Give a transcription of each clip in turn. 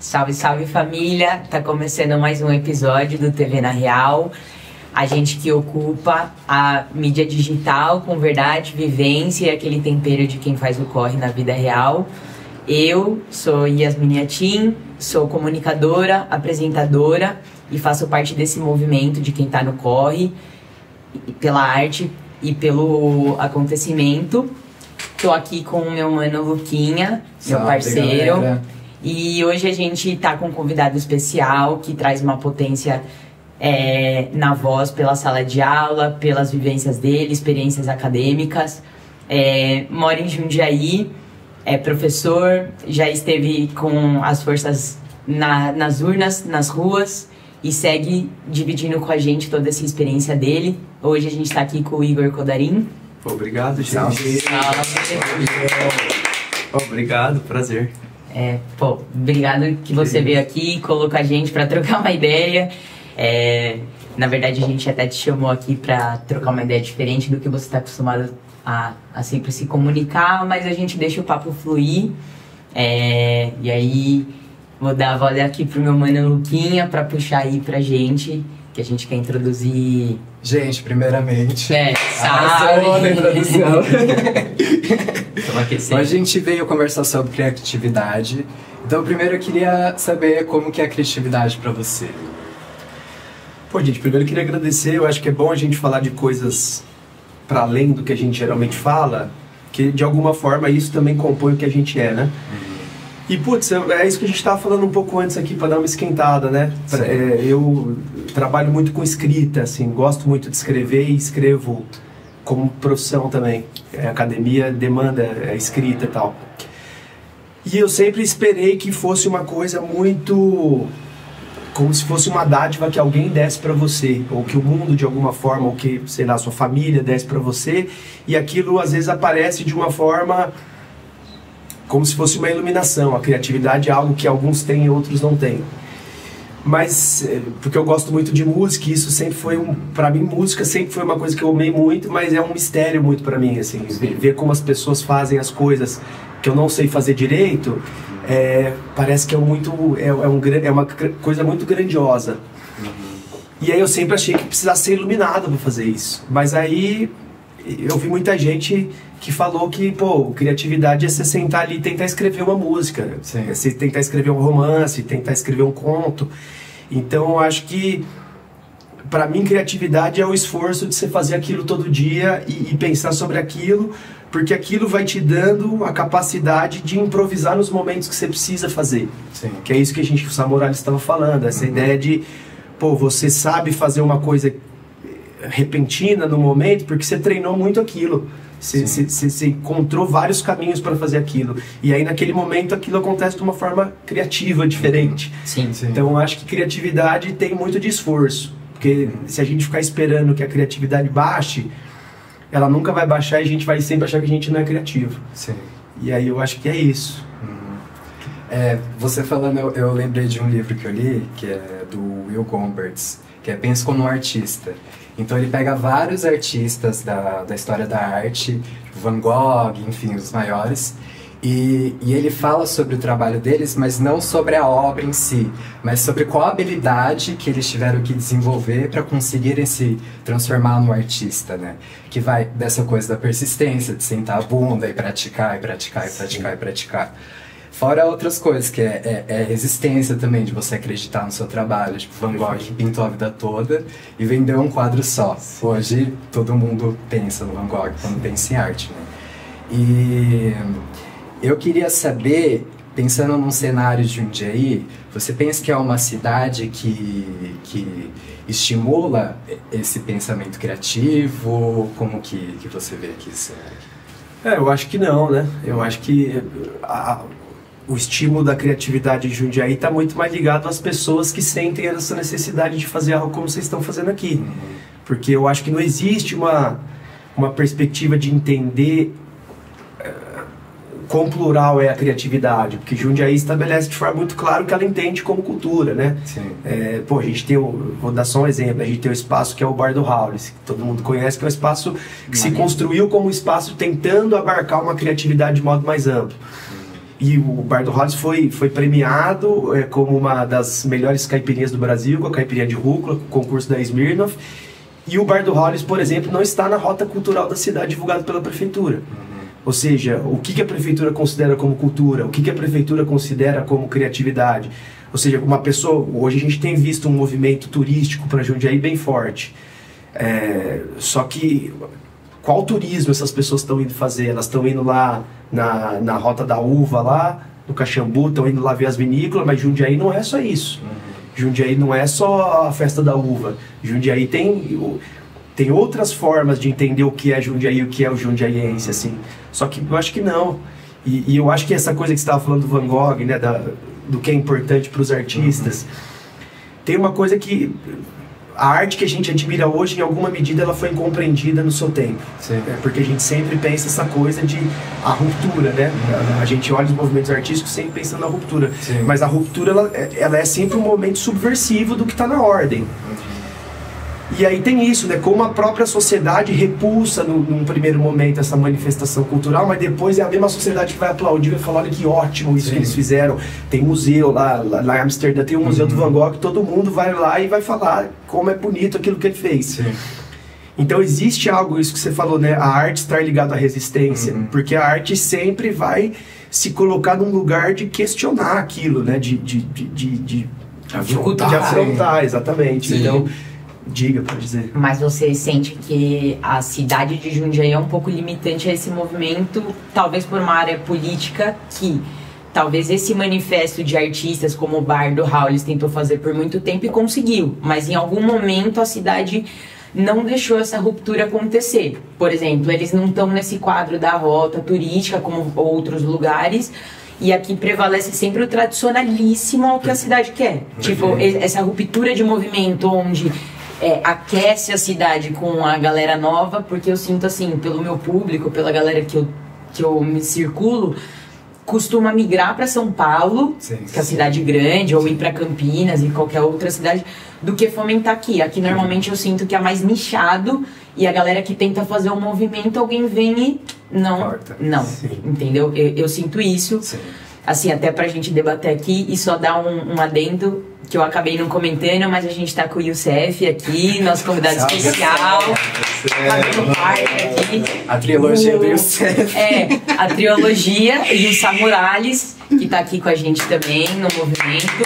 Salve, salve família! Tá começando mais um episódio do TV na Real. A gente que ocupa a mídia digital com verdade, vivência e aquele tempero de quem faz o corre na vida real. Eu sou Yasmin Yatin, sou comunicadora, apresentadora e faço parte desse movimento de quem tá no corre, pela arte e pelo acontecimento. Tô aqui com o meu mano Luquinha, meu parceiro. Galera. E hoje a gente tá com um convidado especial que traz uma potência na voz, pela sala de aula, pelas vivências dele, experiências acadêmicas. Mora em Jundiaí, é professor, já esteve com as forças nas urnas, nas ruas e segue dividindo com a gente toda essa experiência dele. Hoje a gente tá aqui com o Igor Kodarin. Obrigado, gente. Salve. Obrigado, prazer. Obrigado que você veio aqui, colocou a gente para trocar uma ideia. Na verdade, a gente até te chamou aqui para trocar uma ideia diferente do que você está acostumado a sempre se comunicar, mas a gente deixa o papo fluir. E aí, vou dar a voz aqui pro meu mano Luquinha para puxar aí pra gente, que a gente quer introduzir. Gente, primeiramente, salve! Na introdução. Hoje a gente veio conversar sobre criatividade. Então, primeiro eu queria saber como que é a criatividade pra você. Pô, gente, primeiro eu queria agradecer. Eu acho que é bom a gente falar de coisas para além do que a gente geralmente fala, que de alguma forma isso também compõe o que a gente é, né? E, putz, é isso que a gente estava falando um pouco antes aqui, para dar uma esquentada, né? Eu trabalho muito com escrita, assim, gosto muito de escrever e escrevo como profissão também. A academia demanda a escrita e tal. E eu sempre esperei que fosse uma coisa muito... como se fosse uma dádiva que alguém desse para você, ou que o mundo de alguma forma, ou que, sei lá, sua família desse para você, e aquilo às vezes aparece de uma forma como se fosse uma iluminação. A criatividade é algo que alguns têm e outros não têm. Mas, porque eu gosto muito de música, e isso sempre foi pra mim, música sempre foi uma coisa que eu amei muito, mas é um mistério muito pra mim, assim, ver como as pessoas fazem as coisas que eu não sei fazer direito, parece que é uma coisa muito grandiosa. E aí eu sempre achei que precisava ser iluminado para fazer isso. Mas aí eu vi muita gente que falou que, pô, criatividade é você sentar ali e tentar escrever uma música. É você tentar escrever um romance, tentar escrever um conto. Então eu acho que, para mim, criatividade é o esforço de você fazer aquilo todo dia e pensar sobre aquilo, porque aquilo vai te dando a capacidade de improvisar nos momentos que você precisa fazer. Sim. Que é isso que o Samorales estava falando, essa ideia de, pô, você sabe fazer uma coisa repentina no momento porque você treinou muito aquilo. Você encontrou vários caminhos para fazer aquilo. E aí, naquele momento, aquilo acontece de uma forma criativa, diferente. Sim. Então, eu acho que criatividade tem muito de esforço. Porque se a gente ficar esperando que a criatividade baixe, ela nunca vai baixar e a gente vai sempre achar que a gente não é criativo. Sim. E aí, eu acho que é isso. Você falando, eu lembrei de um livro que eu li, que é do Will Gompertz, que é Pense como um Artista. Então ele pega vários artistas da história da arte, tipo Van Gogh, enfim, os maiores, e ele fala sobre o trabalho deles, mas não sobre a obra em si, mas sobre qual habilidade que eles tiveram que desenvolver para conseguirem se transformar no artista, né? Que vai dessa coisa da persistência, de sentar a bunda e praticar, e praticar, e praticar, e praticar. Fora outras coisas, que é resistência também, de você acreditar no seu trabalho. Tipo, Van Gogh que pintou a vida toda e vendeu um quadro só. Hoje, todo mundo pensa no Van Gogh quando pensa em arte, né? E eu queria saber, pensando num cenário de Jundiaí, você pensa que é uma cidade que estimula esse pensamento criativo? Como que você vê aqui? Eu acho que não, né? Eu acho que o estímulo da criatividade em Jundiaí está muito mais ligado às pessoas que sentem essa necessidade de fazer algo como vocês estão fazendo aqui. Porque eu acho que não existe uma perspectiva de entender quão plural é a criatividade, porque Jundiaí estabelece de forma muito clara o que ela entende como cultura, né? Sim. A gente tem vou dar só um exemplo, a gente tem o espaço que é o Bar do Howlis, que todo mundo conhece, que é um espaço que se construiu como um espaço tentando abarcar uma criatividade de modo mais amplo. E o Bar do Hollis foi premiado como uma das melhores caipirinhas do Brasil, com a caipirinha de rúcula, com o concurso da Smirnoff. E o Bar do Hollis, por exemplo, não está na rota cultural da cidade divulgada pela prefeitura. Ou seja, o que a prefeitura considera como cultura, o que a prefeitura considera como criatividade. Ou seja, uma pessoa... Hoje a gente tem visto um movimento turístico para Jundiaí bem forte. Só que qual turismo essas pessoas estão indo fazer? Elas estão indo lá na Rota da Uva, lá no Caxambu, estão indo lá ver as vinícolas, mas Jundiaí não é só isso. Jundiaí não é só a festa da uva. Jundiaí tem outras formas de entender o que é Jundiaí e o que é o jundiaiense, assim. Só que eu acho que não. E eu acho que essa coisa que você estava falando do Van Gogh, né, do que é importante para os artistas, tem uma coisa que... A arte que a gente admira hoje, em alguma medida, ela foi incompreendida no seu tempo. Porque a gente sempre pensa essa coisa de a ruptura, né? A gente olha os movimentos artísticos sempre pensando na ruptura. Sim. Mas a ruptura, ela é sempre um momento subversivo do que está na ordem. E aí tem isso, né? Como a própria sociedade repulsa num primeiro momento essa manifestação cultural, mas depois é a mesma sociedade que vai aplaudir, vai falar, olha que ótimo isso que eles fizeram. Tem museu lá em Amsterdã, tem um museu do Van Gogh, todo mundo vai lá e vai falar como é bonito aquilo que ele fez. Sim. Então existe algo, isso que você falou, né? A arte estar ligada à resistência, porque a arte sempre vai se colocar num lugar de questionar aquilo, né? De afrontar, exatamente. Sim. Então... Diga, pode dizer. Mas você sente que a cidade de Jundiaí é um pouco limitante a esse movimento, talvez por uma área política que talvez esse manifesto de artistas como o Bar do Hollis tentou fazer por muito tempo e conseguiu, mas em algum momento a cidade não deixou essa ruptura acontecer. Por exemplo, eles não estão nesse quadro da rota turística como outros lugares, e aqui prevalece sempre o tradicionalíssimo ao que a cidade quer. Tipo, essa ruptura de movimento onde aquece a cidade com a galera nova, porque eu sinto assim, pelo meu público, pela galera que eu me circulo, costuma migrar para São Paulo, que é a cidade grande, ou ir para Campinas e qualquer outra cidade, do que fomentar aqui. Aqui normalmente eu sinto que é mais nichado, e a galera que tenta fazer um movimento, alguém vem e não, entendeu? Eu sinto isso. Sim. Assim, até pra gente debater aqui e só dar um adendo que eu acabei não comentando, mas a gente tá com o Youssef aqui, nosso convidado especial. Aqui. A trilogia do Youssef. A trilogia e o Samurales, que tá aqui com a gente também no movimento.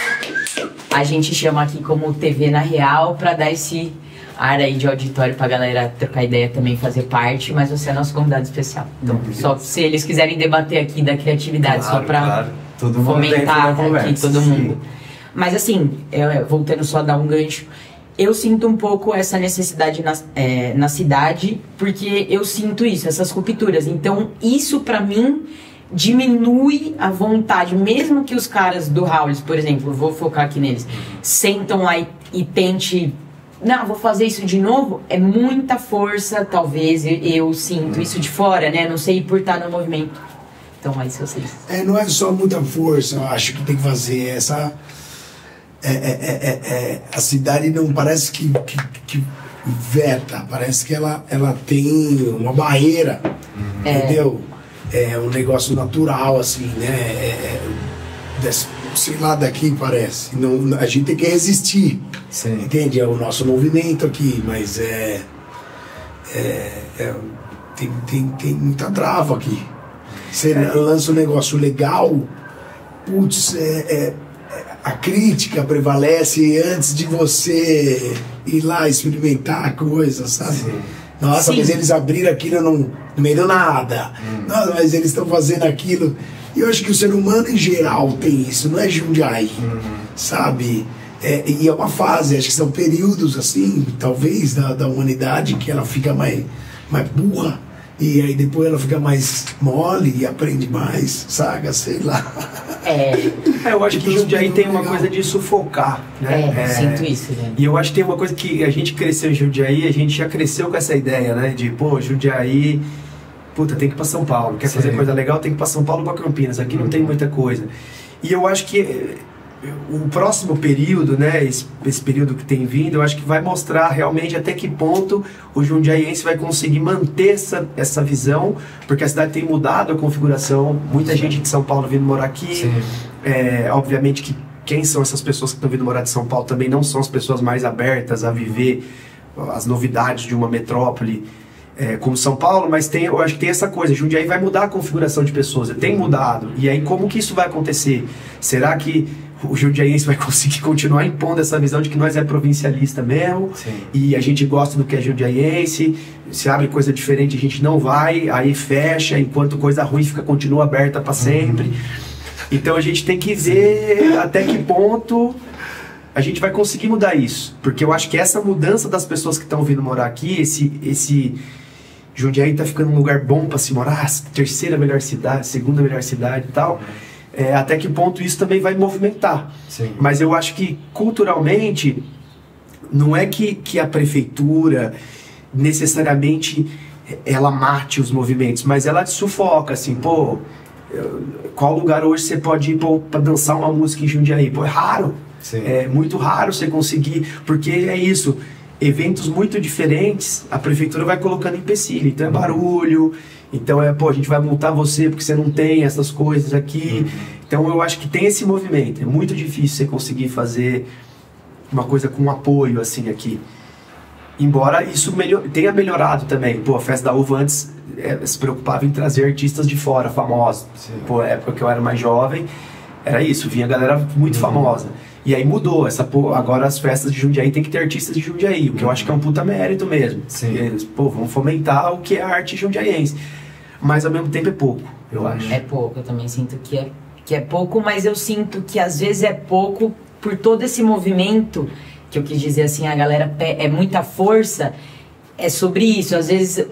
A gente chama aqui como TV na Real pra dar esse ar aí de auditório pra galera trocar ideia também, fazer parte, mas você é nosso convidado especial. Então, só se eles quiserem debater aqui da criatividade, só pra fomentar aqui todo mundo. Mas assim, voltando só a dar um gancho, eu sinto um pouco essa necessidade na cidade, porque eu sinto isso, essas rupturas. Então, isso pra mim diminui a vontade, mesmo que os caras do Hollis, por exemplo, vou focar aqui neles, sentam lá e tente... Não, vou fazer isso de novo. É muita força, talvez. Eu sinto isso de fora, né? Não sei por estar no movimento. Então, aí se vocês... não é só muita força, eu acho que tem que fazer essa... a cidade não parece que veta, parece que ela tem uma barreira, entendeu? É um negócio natural, assim, né? Sei lá, daqui parece. Não, a gente tem que resistir. Sim. Entende? É o nosso movimento aqui, mas tem muita trava aqui. Você lança um negócio legal, putz, a crítica prevalece antes de você ir lá experimentar a coisa, sabe? Sim. Nossa, sim, mas eles abriram aquilo no meio do nada. Nossa, mas eles estão fazendo aquilo. E eu acho que o ser humano em geral tem isso, não é Jundiaí, sabe? E é uma fase, acho que são períodos assim, talvez, da humanidade, que ela fica mais burra, e aí depois ela fica mais mole e aprende mais, saca? Sei lá. Eu acho que Jundiaí tem uma coisa de sufocar, né? Sinto isso, né? E eu acho que tem uma coisa que a gente cresceu em Jundiaí, a gente já cresceu com essa ideia, né? De, pô, Jundiaí... Puta, tem que ir pra São Paulo. Quer fazer coisa legal, tem que ir pra São Paulo ou pra Campinas. Aqui não tem muita coisa. E eu acho que o próximo período, né, esse período que tem vindo, eu acho que vai mostrar realmente até que ponto o jundiaiense vai conseguir manter essa visão, porque a cidade tem mudado a configuração, muita gente de São Paulo vindo morar aqui, obviamente que quem são essas pessoas que estão vindo morar de São Paulo também não são as pessoas mais abertas a viver as novidades de uma metrópole como São Paulo, mas eu acho que tem essa coisa, Jundiaí vai mudar a configuração de pessoas, tem mudado, e aí como que isso vai acontecer? Será que o jundiaiense vai conseguir continuar impondo essa visão de que nós é provincialista mesmo, e a gente gosta do que é jundiaiense, se abre coisa diferente a gente não vai, aí fecha, enquanto coisa ruim continua aberta para sempre. Então a gente tem que ver até que ponto a gente vai conseguir mudar isso, porque eu acho que essa mudança das pessoas que estão vindo morar aqui, esse Jundiaí está ficando um lugar bom para se morar, terceira melhor cidade, segunda melhor cidade e tal, até que ponto isso também vai movimentar. Mas eu acho que culturalmente não é que a prefeitura necessariamente ela mate os movimentos, mas ela te sufoca, assim, pô, qual lugar hoje você pode ir para dançar uma música em Jundiaí? Pô, é raro. É muito raro você conseguir, porque é isso, eventos muito diferentes, a prefeitura vai colocando empecilho, então é barulho, então pô, a gente vai multar você porque você não tem essas coisas aqui. Então eu acho que tem esse movimento, é muito difícil você conseguir fazer uma coisa com apoio assim aqui, embora isso tenha melhorado também. Pô, a Festa da Uva antes se preocupava em trazer artistas de fora, famosos. Pô, na época que eu era mais jovem, era isso, vinha galera muito famosa. E aí mudou, agora as festas de Jundiaí tem que ter artistas de Jundiaí, o que eu acho que é um puta mérito mesmo. Eles, pô, vão fomentar o que é a arte jundiaiense. Mas ao mesmo tempo é pouco, eu acho. É pouco, eu também sinto que é pouco, mas eu sinto que às vezes é pouco por todo esse movimento, que eu quis dizer assim, a galera é muita força, é sobre isso. Às vezes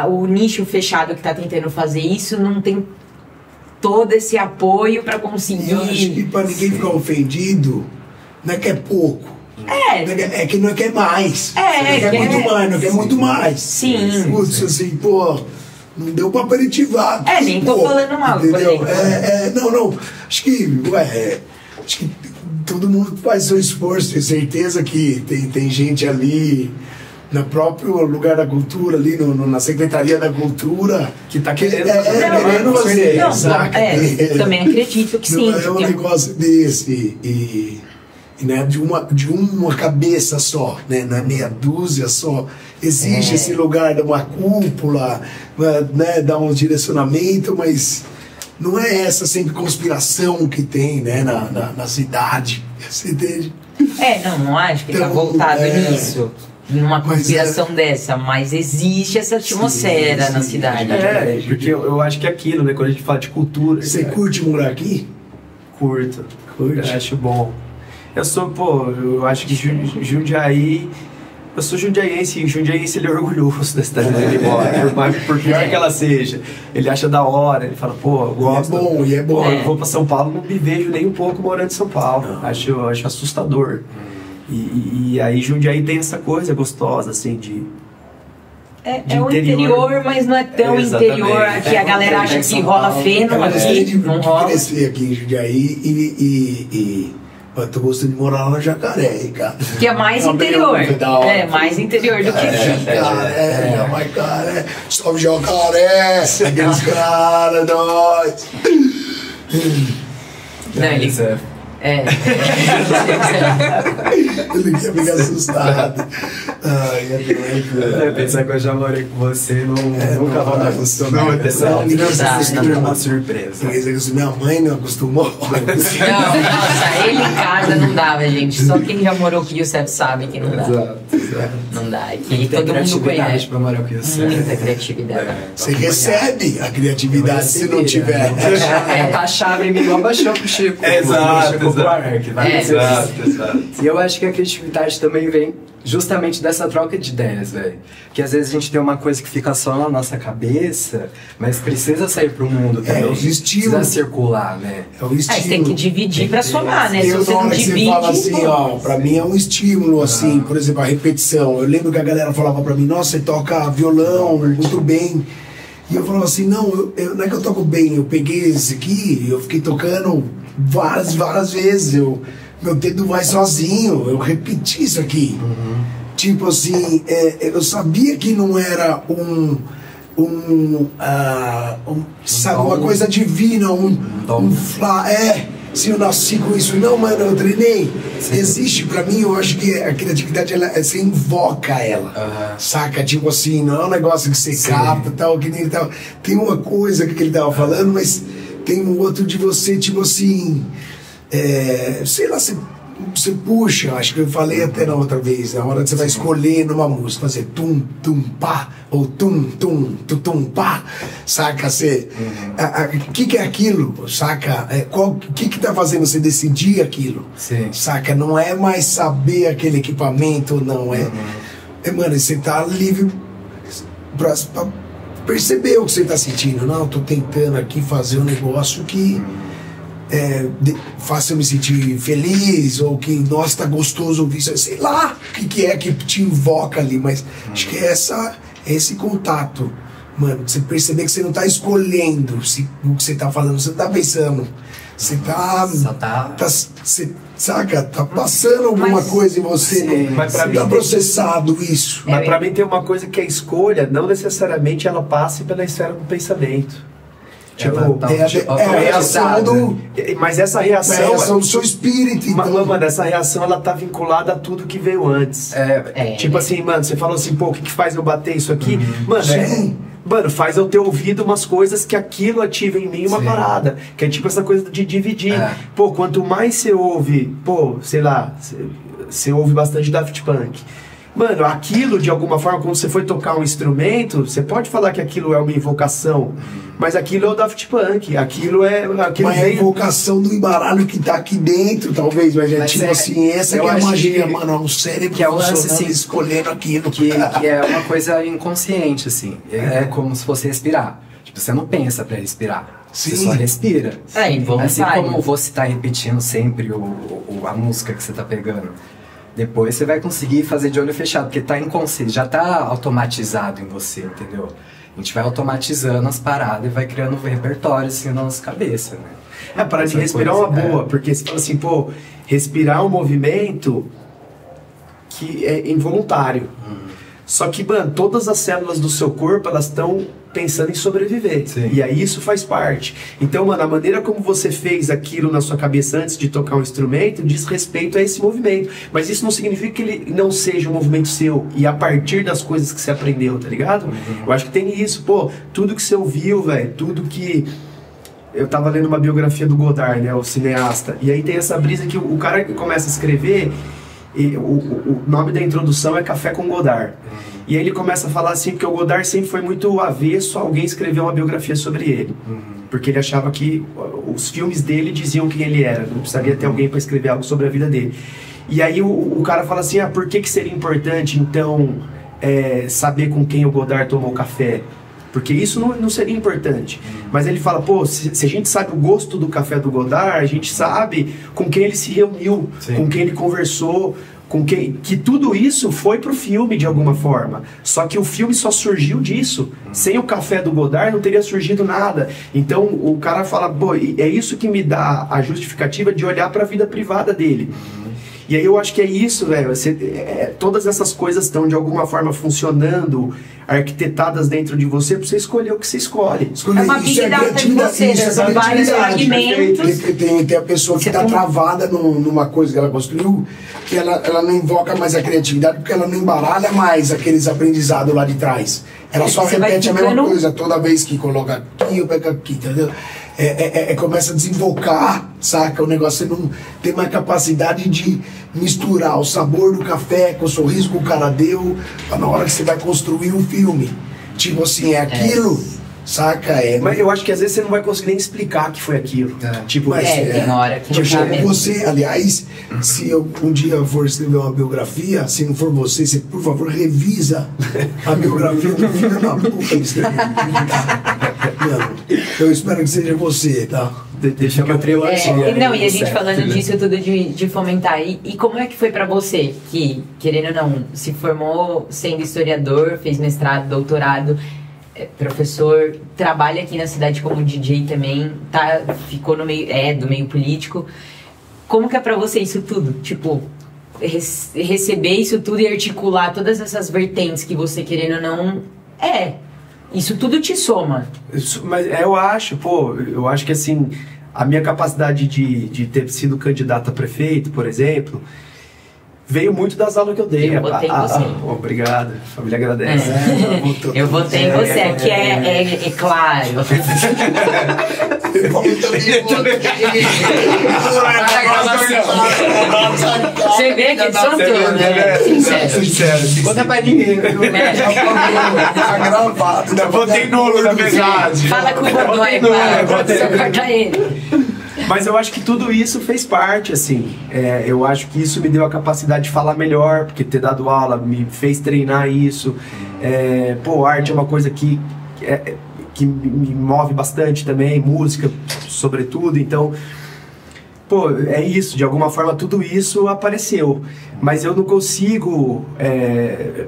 o nicho fechado que tá tentando fazer isso não tem todo esse apoio para conseguir. Eu acho que para ninguém ficar ofendido, não é que é pouco. É que não é que é mais. Não quer muito mais, não quer muito mais. Sim. Putz, assim, pô, não deu pra aperitivar. Nem tô falando mal, entendeu? por exemplo. Não. Acho que todo mundo faz seu esforço, tenho certeza que tem gente ali no próprio lugar da cultura, ali na Secretaria da Cultura, que tá querendo fazer. Também acredito que sim. Não é um negócio desse e né, de uma cabeça só, né, na meia dúzia só. Existe esse lugar de uma cúpula, né, dá um direcionamento, mas não é essa sempre conspiração que tem, né, na cidade. Você entende? Não acho que tá voltado nisso. Numa conspiração dessa, mas existe essa atmosfera na cidade. Porque eu acho que é aquilo, né? Quando a gente fala de cultura. Você curte morar aqui? Curto. Eu acho bom. Eu acho que Jundiaí. Eu sou jundiaiense, e o jundiaiense ele é orgulhoso da cidade onde ele mora. Por pior que ela seja, ele acha da hora, ele fala, pô, eu gosto. E é bom. Eu vou pra São Paulo, não me vejo nem um pouco morando em São Paulo. Acho assustador. E aí Jundiaí tem essa coisa gostosa, assim, de o interior, mas não é tão interior que a galera acha que rola feno aqui, não rola. Eu cresci aqui em Jundiaí e eu tô gostando de morar lá no Jacaré, cara. Que é mais interior. Mais interior do que aqui. Jacaré. Salve Jacaré! Aqueles caras, nós! Não, ele... Ele quer ficar assustado. Pensar que eu já morei com você, nunca vou me acostumar. Não é uma surpresa. Minha mãe não acostumou. Nossa, ele em casa não dava, gente. Só quem já morou com o Youssef sabe que não dá. Exato. Não dá. E todo mundo conhece. Pra morar com o Youssef. Muita criatividade. Você recebe a criatividade se não tiver. A chave me abaixou pro Chico. Exato. Exato. E eu acho que a criatividade também vem justamente dessa troca de ideias, velho. Que às vezes a gente tem uma coisa que fica só na nossa cabeça, mas precisa sair pro mundo também. Os estímulos. Precisa circular, né? É o estímulo. Você tem que dividir pra somar, né? Se você não divide... Você fala assim, pra mim é um estímulo, assim, por exemplo, a repetição. Eu lembro que a galera falava pra mim, nossa, você toca violão muito bem. E eu falava assim, não é que eu toco bem, eu peguei esse aqui, eu fiquei tocando várias vezes, eu meu dedo vai sozinho, eu repeti isso aqui. Tipo assim, eu sabia que não era sabe, uma coisa divina, se eu nasci com isso, não, mano, eu treinei. Existe, pra mim, eu acho que a criatividade, você invoca ela, saca? Tipo assim, não é um negócio que você capta, tal, que nem ele tava. Tem uma coisa que ele tava falando, mas tem um outro de você, tipo assim, sei lá, você puxa, acho que eu falei até na outra vez, na hora que você vai escolher numa música, fazer tum, tum, pá, ou tum, tum, tum, tum, pá, saca? Você, o que é aquilo, saca? O que tá fazendo você decidir aquilo, saca? Não é mais saber aquele equipamento ou não, mano, você tá livre pra perceber o que você tá sentindo. Não, eu tô tentando aqui fazer um negócio que faça eu me sentir feliz, ou que, nossa, tá gostoso ouvir isso, sei lá o que é que te invoca ali, mas acho que é esse contato, mano, você perceber que você não tá escolhendo o que você tá falando, você não tá pensando, você você, saca, tá passando alguma coisa em você, mas pra você mim tá processado isso. Mas pra mim tem uma coisa que é escolha, não necessariamente ela passe pela esfera do pensamento. Tipo, a reação do... Mas essa reação... É a reação do seu espírito, então. Mano, essa reação, ela tá vinculada a tudo que veio antes. Tipo assim, mano, você falou assim, pô, o que faz eu bater isso aqui? Mano, faz eu ter ouvido umas coisas que aquilo ativa em mim uma parada. Que é tipo essa coisa de dividir. Pô, quanto mais você ouve, pô, sei lá, você ouve bastante Daft Punk. Mano, aquilo, de alguma forma, quando você foi tocar um instrumento, você pode falar que aquilo é uma invocação, mas aquilo é o Daft Punk, aquilo é... Mas é a invocação do embaralho que tá aqui dentro, talvez, mas tipo assim, essa que é a magia, mano, é um cérebro que é um lance, assim, escolhendo aquilo. Que é uma coisa inconsciente, assim, é como se fosse respirar. Tipo, você não pensa pra respirar, você só respira. Assim como você tá repetindo sempre a música que você tá pegando. Depois você vai conseguir fazer de olho fechado, porque tá inconsciente, já tá automatizado em você, entendeu? A gente vai automatizando as paradas e vai criando um repertório assim na nossa cabeça, né? Para de respirar é uma boa, porque você fala assim, pô, respirar é um movimento que é involuntário. Só que, mano, todas as células do seu corpo, elas estão pensando em sobreviver. E aí isso faz parte. Então, mano, a maneira como você fez aquilo na sua cabeça antes de tocar um instrumento diz respeito a esse movimento. Mas isso não significa que ele não seja um movimento seu e a partir das coisas que você aprendeu, tá ligado? Eu acho que tem isso, pô, tudo que você ouviu, velho, tudo que... Eu tava lendo uma biografia do Godard, né, o cineasta, e aí tem essa brisa que o cara que começa a escrever... O nome da introdução é Café com Godard. E aí ele começa a falar assim, porque o Godard sempre foi muito avesso a alguém escrever uma biografia sobre ele. Porque ele achava que os filmes dele diziam quem ele era, não precisaria ter alguém para escrever algo sobre a vida dele. E aí o cara fala assim, por que seria importante então saber com quem o Godard tomou café? Porque isso não seria importante. Mas ele fala, pô, se a gente sabe o gosto do café do Godard, a gente sabe com quem ele se reuniu, com quem ele conversou, com quem... Que tudo isso foi pro filme de alguma forma. Só que o filme só surgiu disso. Sem o café do Godard não teria surgido nada. Então o cara fala, pô, é isso que me dá a justificativa de olhar para a vida privada dele. E aí eu acho que é isso, velho. Todas essas coisas estão de alguma forma funcionando, arquitetadas dentro de você, pra você escolher o que você escolhe. É uma big data de você, são vários fragmentos. Tem a pessoa que está travada numa coisa que ela construiu, que ela não invoca mais a criatividade, porque ela não embaralha mais aqueles aprendizados lá de trás. Ela só repete a mesma coisa toda vez que coloca aqui, eu pego aqui, entendeu? Começa a desinvocar, saca? O negócio, você não tem mais capacidade de misturar o sabor do café com o sorriso que o cara deu na hora que você vai construir um filme. Tipo assim, aquilo, saca? Mas eu acho que às vezes você não vai conseguir nem explicar que foi aquilo. Tipo, tem hora que você, aliás, se eu um dia for escrever uma biografia, se não for você por favor, revisa a biografia do filho da puta que escreveu. Eu espero que seja você, tá? Deixa eu trilogia. Não, e a gente falando disso tudo de fomentar. E como é que foi pra você, que, querendo ou não, se formou sendo historiador, fez mestrado, doutorado, professor, trabalha aqui na cidade como DJ também, ficou no meio, do meio político. Como que é pra você isso tudo? Tipo, receber isso tudo e articular todas essas vertentes que você, querendo ou não, isso tudo te soma. Mas eu acho que assim, a minha capacidade de ter sido candidato a prefeito, por exemplo, veio muito das aulas que eu dei. Eu votei em você. Obrigado, a família agradece. Eu votei em você, aqui é claro. Você vê que são todos, né? Sincero. Conta pra ninguém. Tá gravado. Eu votei nulo, na verdade. Fala com o Godoy, claro. Só corta ele. Mas eu acho que tudo isso fez parte, assim. Eu acho que isso me deu a capacidade de falar melhor, porque ter dado aula me fez treinar isso. Arte é uma coisa que me move bastante também, música, sobretudo. Então, é isso. De alguma forma, tudo isso apareceu. Mas eu não consigo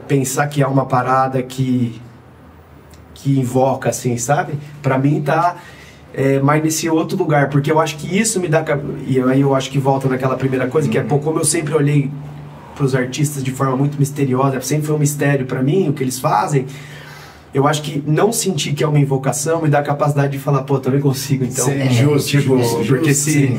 pensar que é uma parada que invoca, assim, sabe? Pra mim, tá... mas nesse outro lugar, porque eu acho que isso me dá, e aí eu acho que volta naquela primeira coisa, que é como eu sempre olhei para os artistas de forma muito misteriosa, sempre foi um mistério para mim o que eles fazem. Eu acho que não sentir que é uma invocação me dá a capacidade de falar, também consigo, então. Sim, justo, porque se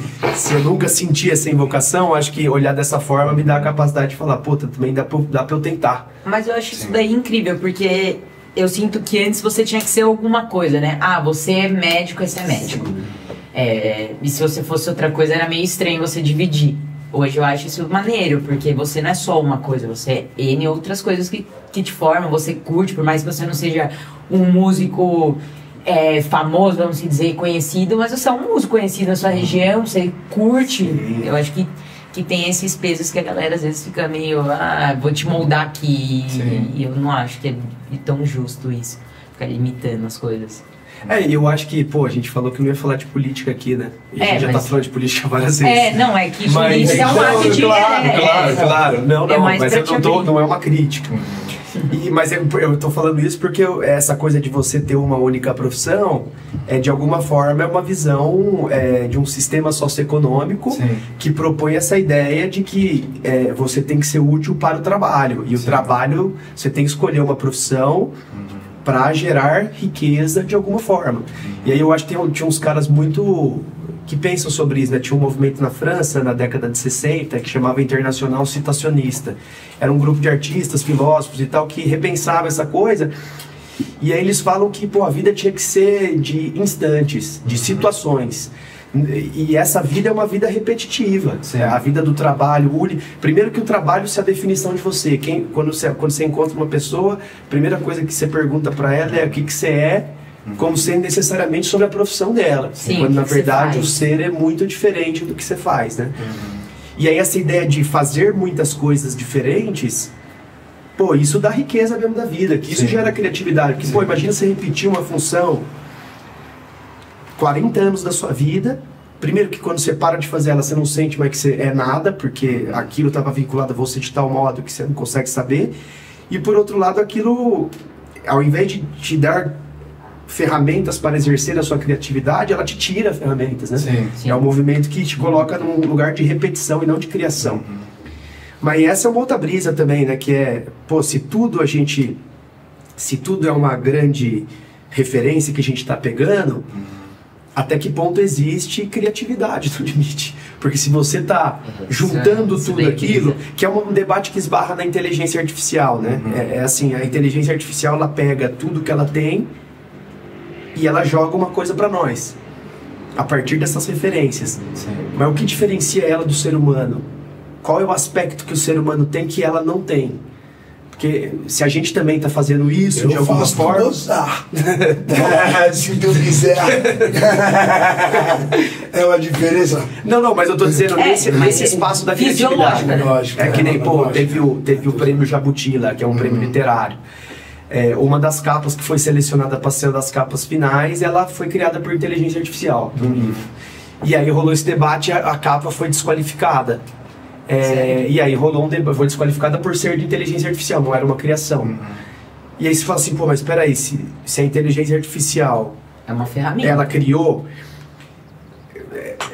eu nunca senti essa invocação, acho que olhar dessa forma me dá a capacidade de falar, também dá pra eu tentar. Mas eu acho isso daí incrível, porque eu sinto que antes você tinha que ser alguma coisa, né? Você é médico, esse é médico. E se você fosse outra coisa, era meio estranho você dividir. Hoje eu acho isso maneiro, porque você não é só uma coisa, você é N outras coisas que te formam, você curte, por mais que você não seja um músico famoso, vamos dizer, conhecido, mas você é um músico conhecido na sua região, você curte. Sim. Eu acho que tem esses pesos que a galera às vezes fica meio, vou te moldar aqui. E eu não acho que é tão justo isso, ficar limitando as coisas. Eu acho que, a gente falou que não ia falar de política aqui, né? E a gente já tá falando de política várias vezes. Não, é que política é um ato de... Claro. Não, mas não é uma crítica. Mas eu tô falando isso porque essa coisa de você ter uma única profissão, de alguma forma, é uma visão de um sistema socioeconômico que propõe essa ideia de que você tem que ser útil para o trabalho. E o trabalho, você tem que escolher uma profissão para gerar riqueza de alguma forma. E aí eu acho que tinha uns caras muito que pensam sobre isso, né? Tinha um movimento na França, na década de 60, que chamava Internacional Citacionista. Era um grupo de artistas, filósofos e tal, que repensava essa coisa. E aí eles falam que, a vida tinha que ser de instantes, de situações. E essa vida é uma vida repetitiva. A vida do trabalho. Primeiro que o trabalho é a definição de você. Quando você encontra uma pessoa, a primeira coisa que você pergunta para ela é o que você é, como sendo necessariamente sobre a profissão dela. Quando na verdade o ser é muito diferente do que você faz, né? E aí essa ideia de fazer muitas coisas diferentes, isso dá riqueza mesmo da vida, que isso gera criatividade. Porque, imagina você repetir uma função 40 anos da sua vida. Primeiro que quando você para de fazer ela, você não sente mais que você é nada, porque aquilo estava vinculado a você de tal modo que você não consegue saber. E por outro lado, aquilo, ao invés de te dar ferramentas para exercer a sua criatividade, ela te tira ferramentas, né? Sim. É um movimento que te coloca num lugar de repetição e não de criação. Mas essa é uma outra brisa também, né? Que é, se tudo é uma grande referência que a gente está pegando, até que ponto existe criatividade no limite? Porque se você está juntando tudo aquilo, que é um debate que esbarra na inteligência artificial, né? Assim, a inteligência artificial, ela pega tudo que ela tem e ela joga uma coisa para nós, a partir dessas referências. Mas o que diferencia ela do ser humano? Qual é o aspecto que o ser humano tem que ela não tem? Porque se a gente também está fazendo isso de alguma forma... Gozar. Se Deus quiser. É uma diferença. Não, mas eu tô dizendo nesse espaço da criatividade. Né? Lógico, que nem, teve o prêmio Jabuti lá, que é um prêmio literário. Uma das capas que foi selecionada para ser uma das capas finais, ela foi criada por inteligência artificial, de um livro. E aí rolou esse debate, a capa foi desqualificada. E aí rolou um debate, foi desqualificada por ser de inteligência artificial, não era uma criação. E aí você fala assim, mas peraí, se a inteligência artificial é uma ferramenta, ela criou,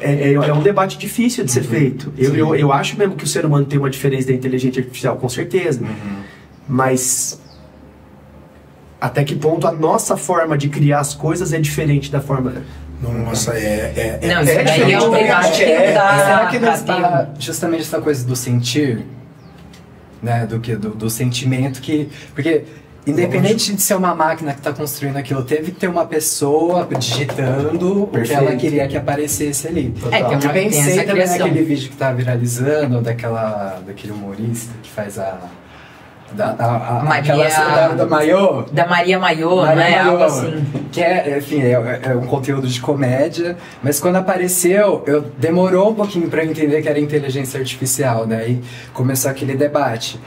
é um debate difícil de ser feito. Eu acho mesmo que o ser humano tem uma diferença da inteligência artificial, com certeza. Mas até que ponto a nossa forma de criar as coisas é diferente da forma... Nossa, Não, isso daí é um debate que Será que não tá está justamente essa coisa do sentir, né, do sentimento que... Porque independente de ser uma máquina que está construindo aquilo, teve que ter uma pessoa digitando o que ela queria que aparecesse ali. Eu pensei também naquele vídeo que tá viralizando, daquele humorista que faz da Maiô. Da Maria Maiô, né? Algo assim. Que enfim, é um conteúdo de comédia, mas quando apareceu, demorou um pouquinho pra eu entender que era inteligência artificial, né? E começou aquele debate.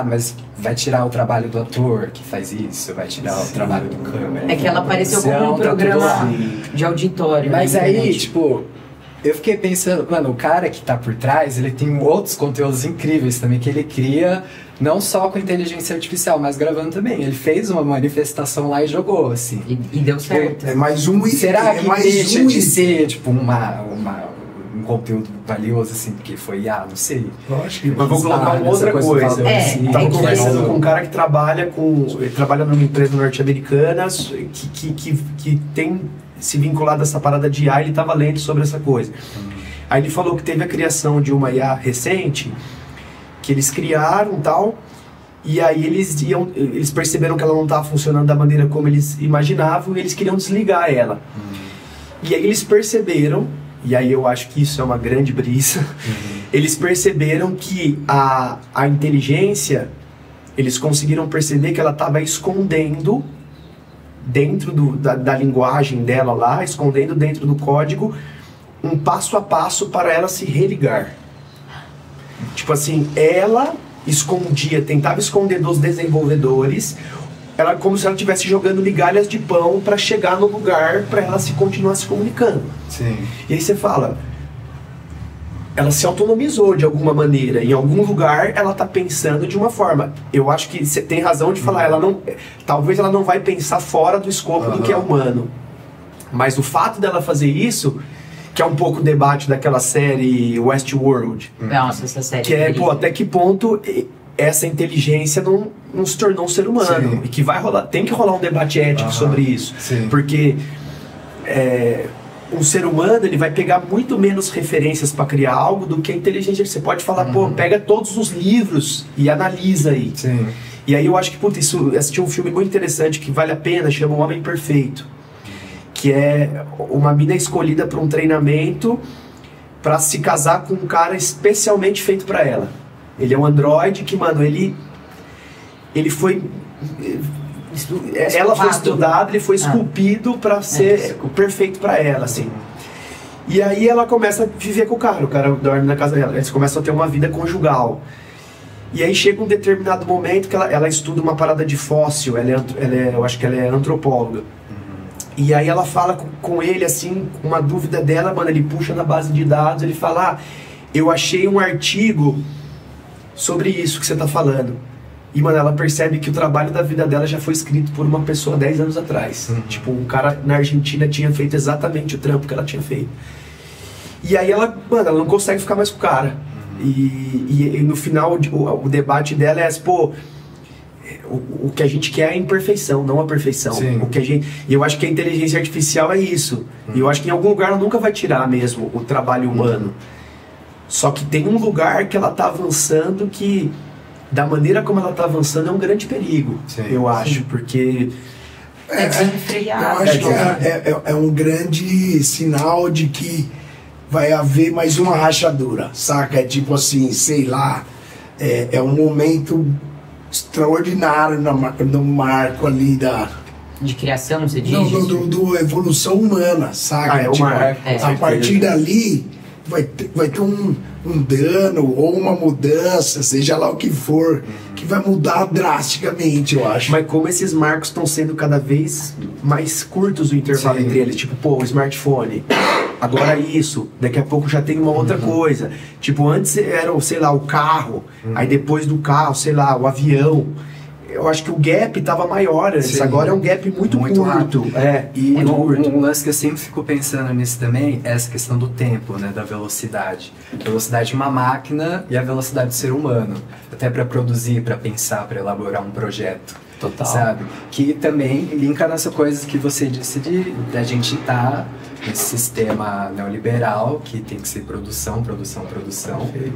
Mas vai tirar o trabalho do ator que faz isso, vai tirar o trabalho do câmera. É que ela apareceu como um programa de auditório. Mas aí, tipo... Eu fiquei pensando, mano, o cara que tá por trás, ele tem outros conteúdos incríveis também, que ele cria, não só com inteligência artificial, mas gravando também. Ele fez uma manifestação lá e jogou, assim. E deu certo. É mais um... Será que mais deixa de ser, tipo, um conteúdo valioso, assim, porque foi não sei. Lógico. Mas vou colocar uma outra coisa. Tava conversando com um cara que trabalha numa empresa norte-americana que tem se vinculado a essa parada de IA, ele estava lendo sobre essa coisa. Aí ele falou que teve a criação de uma IA recente, que eles criaram e tal, e aí eles perceberam que ela não estava funcionando da maneira como eles imaginavam, e eles queriam desligar ela. E aí eles perceberam, e aí eu acho que isso é uma grande brisa, eles perceberam que a inteligência, eles conseguiram perceber que ela estava escondendo dentro da linguagem dela lá, escondendo dentro do código um passo a passo para ela se religar. Tipo assim, ela tentava esconder dos desenvolvedores, como se ela estivesse jogando migalhas de pão para chegar no lugar para ela continuar se comunicando. Sim. E aí você fala, ela se autonomizou de alguma maneira. Em algum lugar ela está pensando de uma forma. Eu acho que você tem razão de falar, talvez ela não vai pensar fora do escopo do que é humano. Mas o fato dela fazer isso, que é um pouco o debate daquela série Westworld. Nossa, essa série. Que até que ponto essa inteligência não se tornou um ser humano. Sim. E que tem que rolar um debate ético sobre isso. Sim. Porque um ser humano, ele vai pegar muito menos referências para criar algo do que a inteligência. Você pode falar, pega todos os livros e analisa aí. Sim. E aí eu acho que, assisti um filme muito interessante que vale a pena, chama O Homem Perfeito. Que é uma mina escolhida para um treinamento para se casar com um cara especialmente feito para ela. Ele é um androide que, mano, ele foi... Ela foi estudada, ele foi esculpido para ser perfeito para ela, assim. E aí ela começa a viver com o cara dorme na casa dela, eles começam a ter uma vida conjugal. E aí chega um determinado momento que ela estuda uma parada de fóssil, eu acho que ela é antropóloga. E aí ela fala com ele, assim, uma dúvida dela, mano, ele puxa na base de dados, ele fala, eu achei um artigo sobre isso que você tá falando. E, mano, ela percebe que o trabalho da vida dela já foi escrito por uma pessoa 10 anos atrás. Tipo, um cara na Argentina tinha feito exatamente o trampo que ela tinha feito. E aí ela não consegue ficar mais com o cara. E no final, o debate dela é o que a gente quer é a imperfeição, não a perfeição. E eu acho que a inteligência artificial é isso. E eu acho que em algum lugar ela nunca vai tirar mesmo o trabalho humano. Só que tem um lugar que ela tá avançando que... Da maneira como ela está avançando é um grande perigo, eu acho, porque... Eu acho que é um grande sinal de que vai haver mais uma rachadura, saca? É tipo assim, sei lá, é um momento extraordinário no marco ali de criação, você diz? Não, do evolução humana, saca? A partir dali vai ter um dano ou uma mudança, seja lá o que for, que vai mudar drasticamente, eu acho. Mas como esses marcos estão sendo cada vez mais curtos o intervalo entre eles, tipo, o smartphone, agora isso, daqui a pouco já tem uma outra coisa. Tipo, antes era, sei lá, o carro, aí depois do carro, sei lá, o avião. eu acho que o gap tava maior antes, Sim. agora é um gap muito curto. Rápido. E muito curto. Um lance que eu sempre fico pensando nisso também é essa questão do tempo, né, da velocidade. A velocidade de uma máquina e a velocidade do ser humano, até para produzir, para pensar, para elaborar um projeto. Total. Sabe? Que também linka nessa coisa que você disse da gente estar nesse sistema neoliberal que tem que ser produção,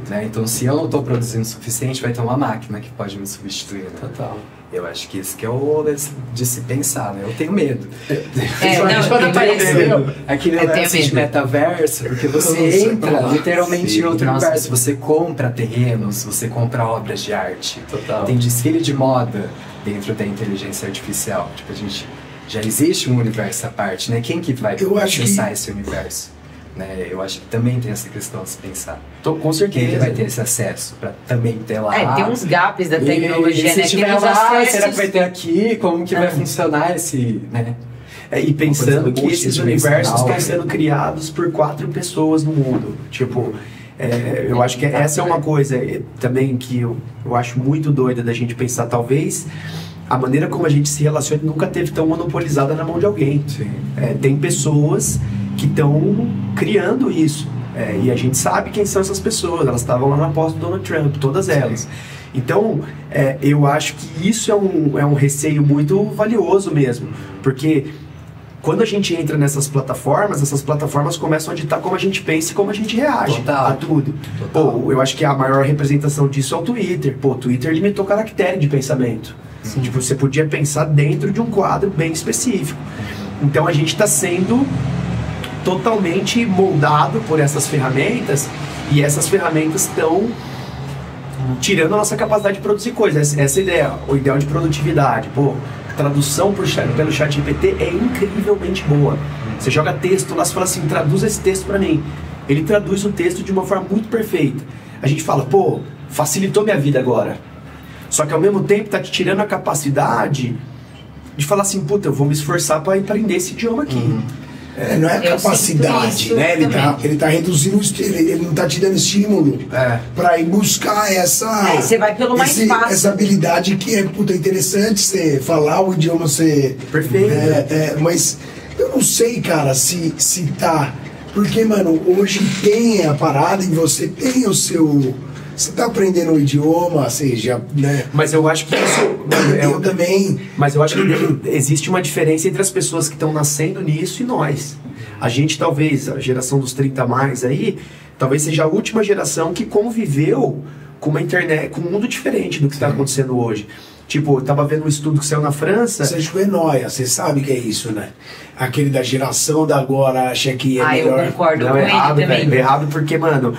né? Então, se eu não estou produzindo o suficiente, vai ter uma máquina que pode me substituir, né? Total. Eu acho que isso que é o de se pensar, né? Eu tenho medo. Quando apareceu aquele eu tenho lance de medo. metaverso, porque você entra literalmente Sim. em outro Nossa. universo. Você compra terrenos, você compra obras de arte. Total. Tem desfile de moda dentro da inteligência artificial. Tipo, a gente já existe um universo à parte, né? Quem que vai Eu acho acessar esse universo? Né? Eu acho que também tem essa questão de se pensar. Com Quem certeza. que vai ter esse acesso para também ter lá? Tem uns gaps da tecnologia, E né? se Tem tiver uns lá, acessos. será que vai ter aqui? Como que vai funcionar esse, né? E pensando Uma que coisa esses multidimensional, universos estão né? sendo criados por 4 pessoas no mundo. Tipo, eu acho que essa é uma coisa também que eu acho muito doida da gente pensar. Talvez a maneira como a gente se relaciona nunca teve tão monopolizada na mão de alguém. Sim. Tem pessoas que estão criando isso. E a gente sabe quem são essas pessoas. Elas estavam lá na posse do Donald Trump, todas elas. Então, eu acho que isso é um receio muito valioso mesmo. Porque quando a gente entra nessas plataformas, essas plataformas começam a ditar como a gente pensa e como a gente reage Total. a tudo. Total. Pô, eu acho que a maior representação disso é o Twitter. Pô, o Twitter limitou caractere de pensamento. Tipo, você podia pensar dentro de um quadro bem específico. Então a gente está sendo totalmente moldado por essas ferramentas, e essas ferramentas estão tirando a nossa capacidade de produzir coisas. Essa ideia, o ideal de produtividade. Pô, tradução pelo ChatGPT é incrivelmente boa. Você joga texto lá, você fala assim, traduz esse texto para mim. Ele traduz o texto de uma forma muito perfeita. A gente fala, pô, facilitou minha vida agora. Só que ao mesmo tempo tá te tirando a capacidade de falar assim, puta, eu vou me esforçar para aprender esse idioma aqui. Não é Eu capacidade, sinto isso né? Ele tá reduzindo, ele não tá te dando estímulo pra ir buscar você vai pelo mais fácil. essa habilidade que é puta, interessante você falar o idioma, você. Perfeito. Mas eu não sei, cara, se tá. Porque, mano, hoje tem a parada e você tem o seu. Você tá aprendendo o idioma, seja, né? Mas eu acho que isso... Eu também. Mas eu acho que existe uma diferença entre as pessoas que estão nascendo nisso e nós. A gente, talvez, a geração dos 30 a mais aí, talvez seja a última geração que conviveu com uma internet, com um mundo diferente do que está acontecendo hoje. Tipo, eu tava vendo um estudo que saiu na França... Sérgio Enóia, você sabe que é isso, né? Aquele da geração da agora acha que é melhor. Eu concordo Não, com errado, ele também. velho. Errado porque, mano,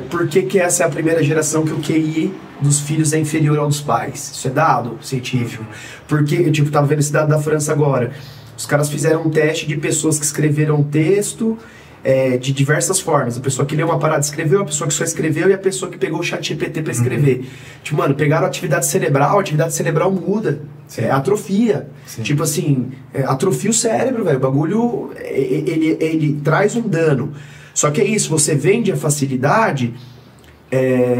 por que essa é a primeira geração que o QI dos filhos é inferior ao dos pais? Isso é dado científico. Porque, eu tipo, tava vendo esse dado da França agora. Os caras fizeram um teste de pessoas que escreveram texto de diversas formas. A pessoa que leu uma parada escreveu, a pessoa que só escreveu e a pessoa que pegou o ChatGPT pra escrever. Tipo, mano, pegaram a atividade cerebral muda. Atrofia. Sim. Tipo assim, atrofia o cérebro, velho. O bagulho, ele traz um dano. Só que é isso, você vende a facilidade...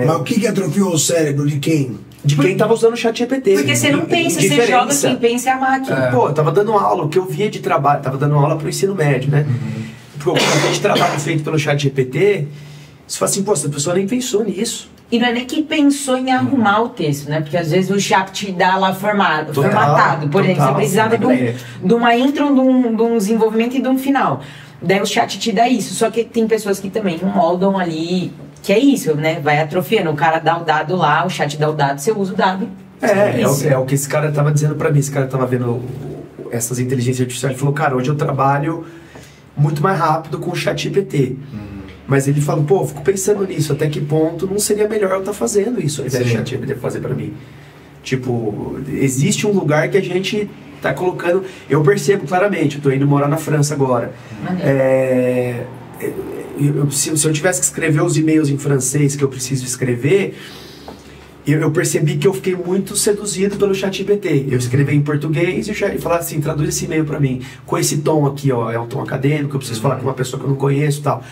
Mas o que atrofiou o cérebro de quem? De quem tava usando o ChatGPT. Porque você não pensa, você joga, quem pensa é a máquina. Pô, eu tava dando aula, o que eu via de trabalho, tava dando aula pro ensino médio, né? Porque o que de trabalho feito pelo ChatGPT, você fala assim, pô, essa pessoa nem pensou nisso. E não é nem que pensou em arrumar o texto, né? Porque às vezes o chat te dá lá formatado. Por exemplo, você precisava de uma intro, de um desenvolvimento e de um final. Daí o chat te dá isso. Só que tem pessoas que também moldam ali, que é isso, né? Vai atrofiando. O cara dá o dado lá, o chat dá o dado, você usa o dado. É o que esse cara tava dizendo pra mim. Esse cara tava vendo essas inteligências artificiais. Ele falou, cara, hoje eu trabalho muito mais rápido com o ChatGPT. Mas ele falou, pô, eu fico pensando nisso, até que ponto não seria melhor eu estar fazendo isso ao invés do ChatGPT fazer pra mim. Tipo, existe um lugar que a gente tá colocando... Eu percebo claramente, eu tô indo morar na França agora. Se eu tivesse que escrever os e-mails em francês que eu preciso escrever, eu percebi que eu fiquei muito seduzido pelo ChatGPT. Eu escrevi em português e falava assim, traduz esse e-mail pra mim, com esse tom aqui, ó, é um tom acadêmico, eu preciso falar com uma pessoa que eu não conheço e tal.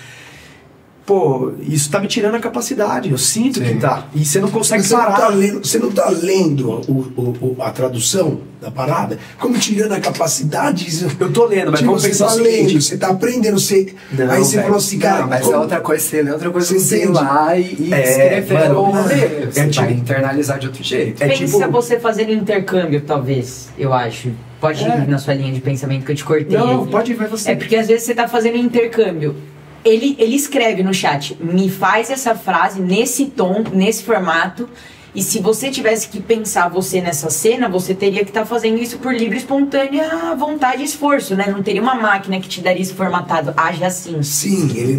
pô, isso tá me tirando a capacidade, eu sinto Sim. que tá. E você não consegue Você não parar. tá lendo, você não tá lendo a tradução da parada? Como tirando a capacidade? Eu tô lendo, mas tipo, vamos você pensar tá o seguinte. lendo, você tá aprendendo, você... Não, aí você velho. falou assim, cara... Não, mas como- é outra coisa você ler, outra coisa Você você ir entende? lá e É, escrever mano, ou ler. Você tipo- vai internalizar de outro jeito. É Pensa tipo- você fazendo intercâmbio, talvez, eu acho. Pode ir na sua linha de pensamento que eu te cortei. Não, aí. pode ir, vai você. É porque às vezes você tá fazendo intercâmbio. Ele escreve no chat, me faz essa frase nesse tom, nesse formato. E se você tivesse que pensar você nessa cena, você teria que estar fazendo isso por livre, espontânea vontade e esforço, né? Não teria uma máquina que te daria isso formatado. Haja assim. Sim, ele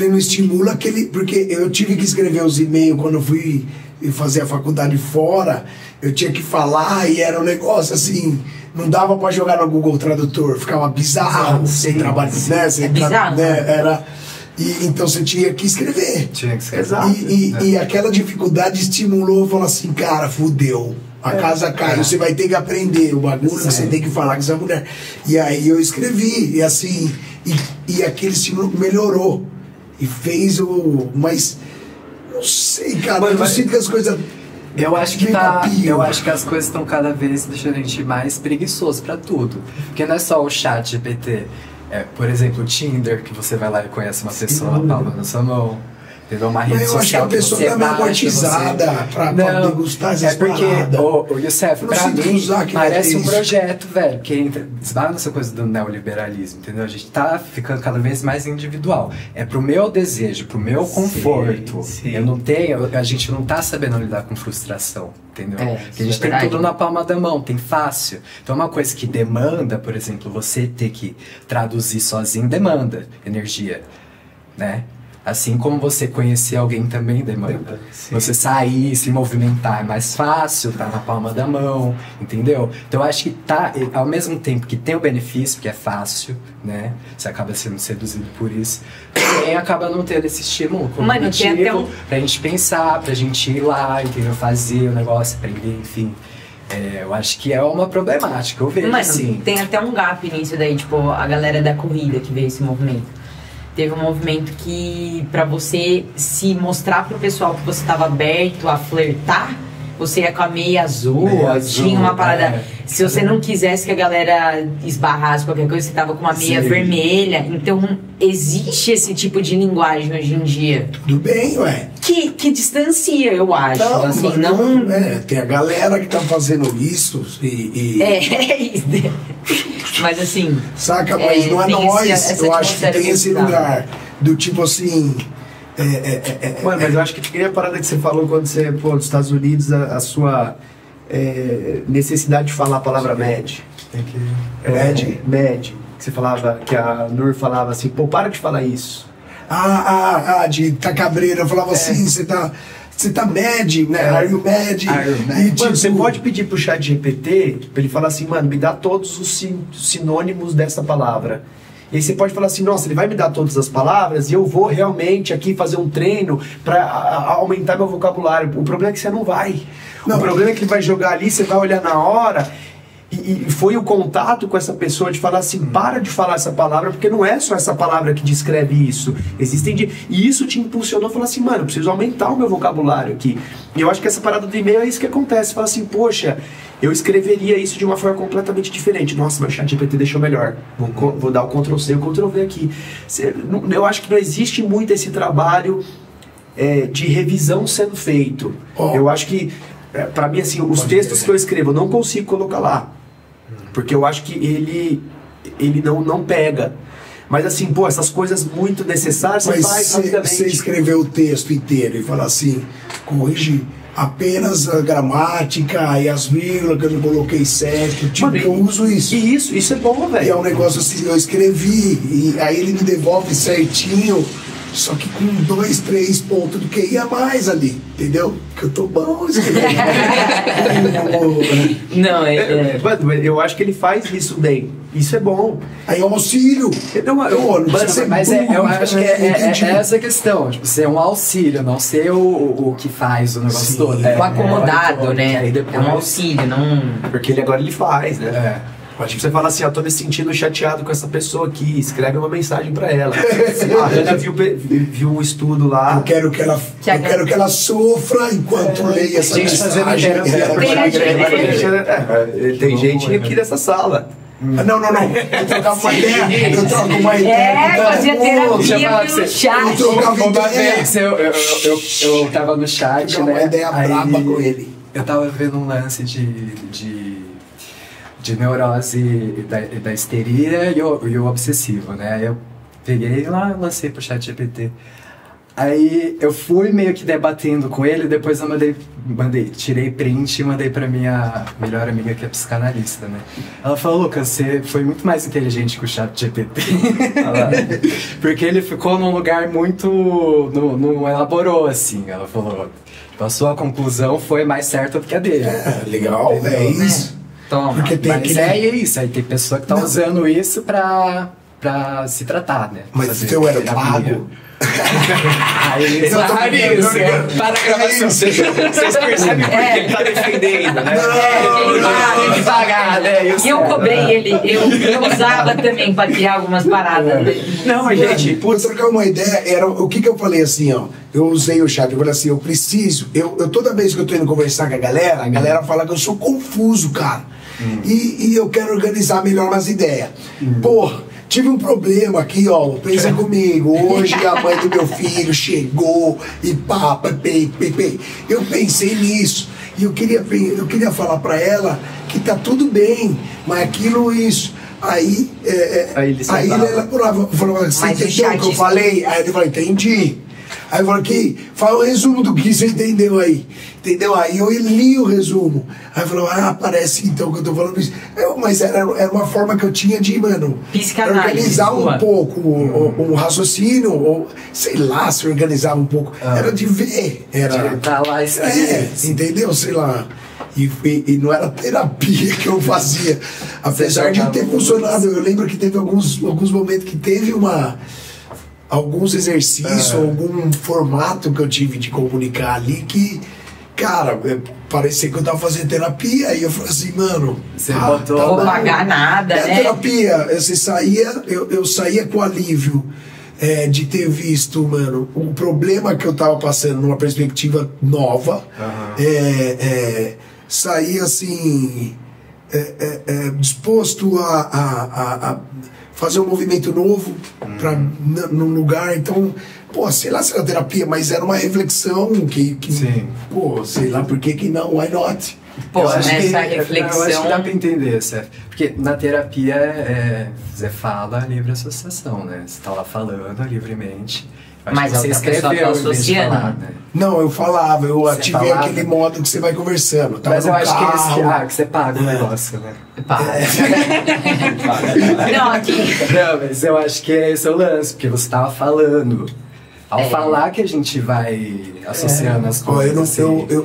não estimula aquele... Porque eu tive que escrever os e-mails quando eu fui fazer a faculdade fora, eu tinha que falar e era um negócio assim... Não dava pra jogar no Google Tradutor, ficava bizarro, sem trabalho, né? Sem bizarro, né? né? Era... E, então você tinha que escrever. Tinha que escrever. Exato. E aquela dificuldade estimulou, falou assim, cara, fudeu. A casa caiu, você vai ter que aprender o bagulho, você tem que falar com essa mulher. E aí eu escrevi, e assim, e aquele estímulo melhorou. E fez o... Mas, não sei, cara, Mas- eu sinto que as coisas... Eu acho que Vem tá. papinho. Eu acho que as coisas estão cada vez deixando a gente mais preguiçoso pra tudo. Porque não é só o chat GPT. É, por exemplo, o Tinder, que você vai lá e conhece uma pessoa na palma da sua mão. Entendeu? Uma rede Mas eu acho que a social pessoa você tá meio baixa, amortizada pra Não, degustar essas é porque, paradas. o Youssef, Eu não pra sinto mim, usar que vai parece ter um isso. projeto, velho, que entra, esbarra nessa coisa do neoliberalismo, entendeu? A gente tá ficando cada vez mais individual. É pro meu desejo, pro meu conforto. sim. Eu não tenho, a gente não tá sabendo lidar com frustração, entendeu? É, Porque a isso gente é tem verdade. tudo na palma da mão, tem fácil. Então uma coisa que demanda, por exemplo, você ter que traduzir sozinho, demanda energia, né? Assim como você conhecer alguém também demanda. Sim. Você sair, se movimentar é mais fácil, tá na palma da mão, entendeu? Então eu acho que tá, ao mesmo tempo que tem o benefício, que é fácil, né? Você acaba sendo seduzido por isso, também acaba não tendo esse estímulo Mano, tem até cognitivo um- pra gente pensar, pra gente ir lá, entendeu? Fazer o negócio, aprender, enfim. É, eu acho que é uma problemática, eu vejo Mano, assim. tem até um gap nisso daí, tipo, a galera da corrida que veio esse movimento. Teve um movimento que, pra você se mostrar pro pessoal que você tava aberto a flertar, você ia com a meia azul, Meia tinha azul, uma parada. é. Se você não quisesse que a galera esbarrasse qualquer coisa, você tava com uma meia Sim. vermelha. Então, existe esse tipo de linguagem hoje em dia. Tudo bem, ué. Que distancia, eu acho. assim, mas não. é, tem a galera que tá fazendo isso e É isso. Mas assim. saca, mas não é tem nós. essa Eu acho que atmosfera tem esse cultural. lugar do tipo assim. Mano, mas eu acho que tem a parada que você falou quando você, pô, nos Estados Unidos, a sua necessidade de falar a palavra med. Tem que... Med. Que você falava, que a Nur falava assim, pô, para de falar isso. De tá cabreira. Eu falava assim, você tá mad, né? Are you mad? Are you mad? E, Mano, tipo, você pode pedir pro chat GPT pra ele falar assim, mano, me dá todos os sinônimos dessa palavra. E aí você pode falar assim, nossa, ele vai me dar todas as palavras e eu vou realmente aqui fazer um treino pra aumentar meu vocabulário. O problema é que você não vai. Não. O problema é que ele vai jogar ali, você vai olhar na hora e foi o contato com essa pessoa de falar assim, para de falar essa palavra, porque não é só essa palavra que descreve isso. E isso te impulsionou a falar assim, mano, eu preciso aumentar o meu vocabulário aqui. E eu acho que essa parada do e-mail é isso que acontece. Você fala assim, poxa, eu escreveria isso de uma forma completamente diferente. Nossa, meu chat GPT deixou melhor. Vou dar o Ctrl+C e o Ctrl+V aqui. Eu acho que não existe muito esse trabalho de revisão sendo feito. Eu acho que, pra mim, assim, os textos que eu escrevo, eu não consigo colocar lá. Porque eu acho que ele não pega. Mas assim, pô, essas coisas muito necessárias você mas faz você rapidamente. escreveu o texto inteiro e fala assim, corrige apenas a gramática e as vírgulas que eu não coloquei certo. Tipo, Mano, eu uso isso. E isso é bom, E é velho. um negócio assim, eu escrevi, e aí ele me devolve certinho, só que com 2, 3 pontos do QI a mais ali, entendeu? Que eu tô bom escrevendo. Não, Mano, eu acho que ele faz isso bem. Isso é bom. Aí é um auxílio. Não precisa ser Mas burro, eu acho que entendi. é essa questão, tipo, ser um auxílio, não ser o que faz o negócio Sim. todo. o acomodado, que né? aí depois- É um auxílio, não. Porque agora ele faz, né? Tipo, você fala assim, tô me sentindo chateado com essa pessoa aqui, escreve uma mensagem pra ela. A Ana viu um estudo lá. Eu quero que ela sofra enquanto leia essa mensagem. Tem gente aqui nessa sala. Não. Eu trocava uma ideia. Eu troco uma ideia. Fazia terapia pelo chat. Uma vez eu tava no chat, trocar uma ideia braba com ele. Eu tava vendo um lance de neurose e da histeria e o obsessivo, né? Aí eu peguei lá, lancei pro ChatGPT. Aí eu fui meio que debatendo com ele, depois eu tirei print e mandei pra minha melhor amiga que é psicanalista, né? Ela falou, Lucas, você foi muito mais inteligente que o ChatGPT. Porque ele ficou num lugar muito... não elaborou, assim. Ela falou, a sua conclusão foi mais certa do que a dele. Legal, é isso. Toma. Porque tem Mas é isso, aí tem pessoa que tá usando isso pra se tratar, né? Mas o teu era pago? Aí, para a gravação. Vocês percebem porque ele tá defendendo, né? Ele pagar, né? E eu cobrei ele, eu usava também pra criar algumas paradas. Não, mas gente, Por trocar uma ideia, o que eu falei assim, ó. Eu usei o chat, eu falei assim, eu toda vez que eu tô indo conversar com a galera fala que eu sou confuso, cara. E eu quero organizar melhor umas ideias. Porra, tive um problema aqui, ó. Pensa comigo. Hoje a mãe do meu filho chegou e pá. Eu pensei nisso. E eu queria falar pra ela que tá tudo bem, mas aquilo, isso. Aí ele elaborava, falava, você entendeu o que eu falei? Aí ele falou, entendi. Aí eu falei, aqui, fala o resumo do que você entendeu aí. Entendeu? Aí eu li o resumo. Aí eu falei, parece então que eu tô falando isso. Mas era uma forma que eu tinha de, organizar um pouco o raciocínio, ou sei lá, se organizar um pouco. Era de ver. Era. Tá lá, entendeu? Sei lá. E não era terapia que eu fazia. Apesar de ter funcionado. Eu lembro que teve alguns momentos que teve alguns exercícios, algum formato que eu tive de comunicar ali que, cara, parecia que eu tava fazendo terapia. E eu falei assim, mano, você botou, não vou pagar nada, né? Terapia, eu saía com alívio de ter visto, mano, um problema que eu tava passando numa perspectiva nova. Saía assim, disposto a fazer um movimento novo num lugar. Então, sei lá se era terapia, mas era uma reflexão que sim. Sei lá por que não, why not? Nessa reflexão... Eu acho que dá pra entender, Seth. Porque na terapia você fala livre associação, né? Você tá lá falando livremente. Mas você escreveu tá associando. Falar, né? Não, eu falava, eu ativei aquele modo que você vai conversando. Mas eu acho que você paga o negócio, né? Paga. Não, mas eu acho que esse é o lance, porque você tava falando. Ao falar que a gente vai associando as coisas.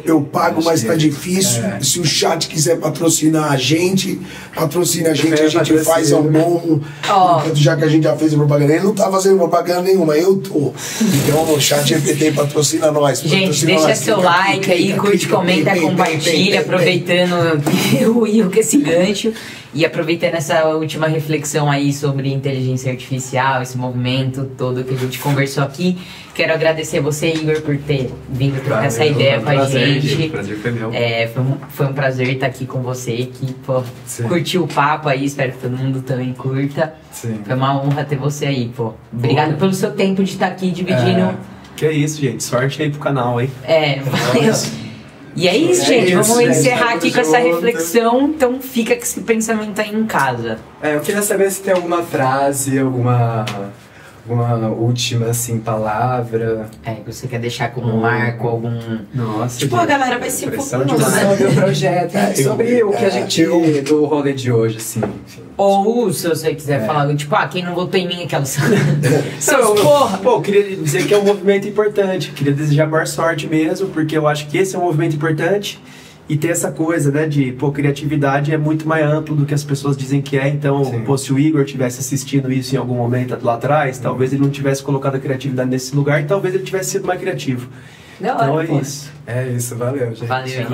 Eu pago, mas tá difícil. Se o chat quiser patrocinar a gente, patrocina a gente faz um bom. Já que a gente já fez a propaganda, ele não tá fazendo propaganda nenhuma, eu tô. Então o chat GPT patrocina nós. Gente, deixa seu like aí, curte, comenta, compartilha, aproveitando eu com esse gancho. E aproveitando essa última reflexão aí sobre inteligência artificial, esse movimento todo que a gente conversou aqui, quero agradecer você, Igor, por ter vindo trocar essa ideia com a gente. Prazer foi meu. Foi um prazer estar aqui com você, que curtiu o papo aí, espero que todo mundo também curta. Sim. Foi uma honra ter você aí, Obrigado pelo seu tempo de estar aqui dividindo. Que é isso, gente. Sorte aí pro canal, hein? Valeu. E é isso, gente. Vamos encerrar aqui com essa reflexão. Então fica com esse pensamento aí em casa. Eu queria saber se tem alguma frase, alguma última, assim, palavra. Que você quer deixar como marco, algum... Nossa, a galera vai se sobre o projeto, sobre o que a gente... do rolê de hoje, assim, enfim. Ou, se você quiser falar, quem não votou em mim, aquela... Seus porra! Eu queria dizer que é um movimento importante. Queria desejar boa sorte mesmo, porque eu acho que esse é um movimento importante. E ter essa coisa, né, de, criatividade é muito mais amplo do que as pessoas dizem que é. Então, se o Igor tivesse assistindo isso em algum momento lá atrás, talvez ele não tivesse colocado a criatividade nesse lugar e talvez ele tivesse sido mais criativo. Então é isso. É isso, valeu, gente. Valeu, gente.